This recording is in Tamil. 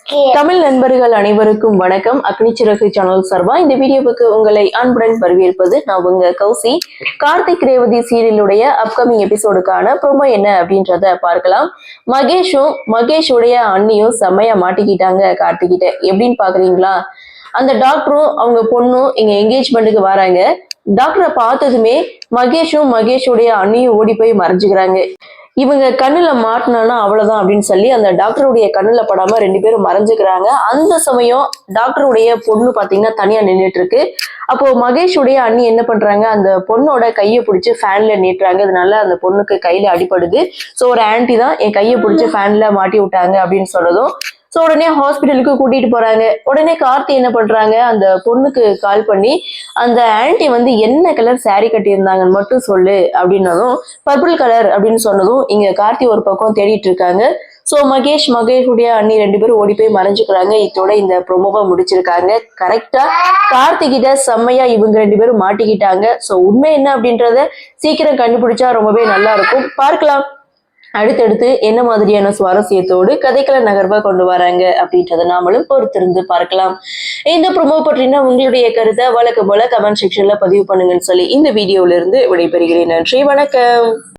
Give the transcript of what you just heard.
தமிழ் நண்பர்கள் அனைவருக்கும் வணக்கம். அக்னிச்சிறகு சேனல் சார்பா இந்த வீடியோவுக்கு உங்களை அன்புடன் வரவேற்பது நான் உங்க கௌசி. கார்த்திக் ரேவதி சீரியலுடைய அப்கமிங் எபிசோடுக்கான ப்ரோமோ என்ன அப்படின்றத பார்க்கலாம். மகேஷுடைய அண்ணியும் செம்மையா மாட்டிக்கிட்டாங்க கார்த்திகிட்ட. எப்படின்னு பாக்குறீங்களா? அந்த டாக்டரும் அவங்க பொண்ணும் இங்க என்கேஜ்மெண்ட்டுக்கு வராங்க. டாக்டரை பார்த்ததுமே மகேஷுடைய அண்ணியும் ஓடி போய் மறைஞ்சுக்கிறாங்க. இவங்க கண்ணுல மாட்டினானா அவ்வளவுதான் அப்படின்னு சொல்லி அந்த டாக்டருடைய கண்ணுல படாம ரெண்டு பேரும் மறைஞ்சுக்கிறாங்க. அந்த சமயம் டாக்டருடைய பொண்ணு பாத்தீங்கன்னா தனியா நின்றுட்டு இருக்கு. அப்போ மகேஷுடைய அண்ணி என்ன பண்றாங்க, அந்த பொண்ணோட கையை பிடிச்சி ஃபேன்ல நீட்டுறாங்க. அதனால அந்த பொண்ணுக்கு கையில அடிபடுது. ஸோ ஒரு ஆன்டி தான் என் கையை பிடிச்சி ஃபேன்ல மாட்டி விட்டாங்க அப்படின்னு சொன்னதும் ஸோ உடனே ஹாஸ்பிட்டலுக்கு கூட்டிட்டு போறாங்க. உடனே கார்த்தி என்ன பண்றாங்க, அந்த பொண்ணுக்கு கால் பண்ணி அந்த ஆன்டி வந்து என்ன கலர் சாரி கட்டியிருந்தாங்கன்னு மட்டும் சொல்லு அப்படின்னதும் பர்பிள் கலர் அப்படின்னு சொன்னதும் இங்க கார்த்தி ஒரு பக்கம் தேடிட்டு இருக்காங்க. ஸோ மகேஷுடைய அண்ணி ரெண்டு பேரும் ஓடி போய் மறைஞ்சுக்கிறாங்க. இதோட இந்த ப்ரொமோவை முடிச்சிருக்காங்க. கரெக்டா கார்த்திகிட்ட செம்மையா இவங்க ரெண்டு பேரும் மாட்டிக்கிட்டாங்க. ஸோ உண்மை என்ன அப்படின்றத சீக்கிரம் கண்டுபிடிச்சா ரொம்பவே நல்லா இருக்கும். பார்க்கலாம் அடுத்தடுத்து என்ன மாதிரியான சுவாரஸ்யத்தோடு கதைக்கள நகர்வா கொண்டு வராங்க அப்படின்றத நாமளும் பொறுத்திருந்து பார்க்கலாம். இந்த ப்ரோமோ பற்றின உங்களுடைய கருத்தை வழக்கம் போல கமெண்ட் செக்ஷன்ல பதிவு பண்ணுங்கன்னு சொல்லி இந்த வீடியோல இருந்து விடைபெறுகிறேன். நன்றி, வணக்கம்.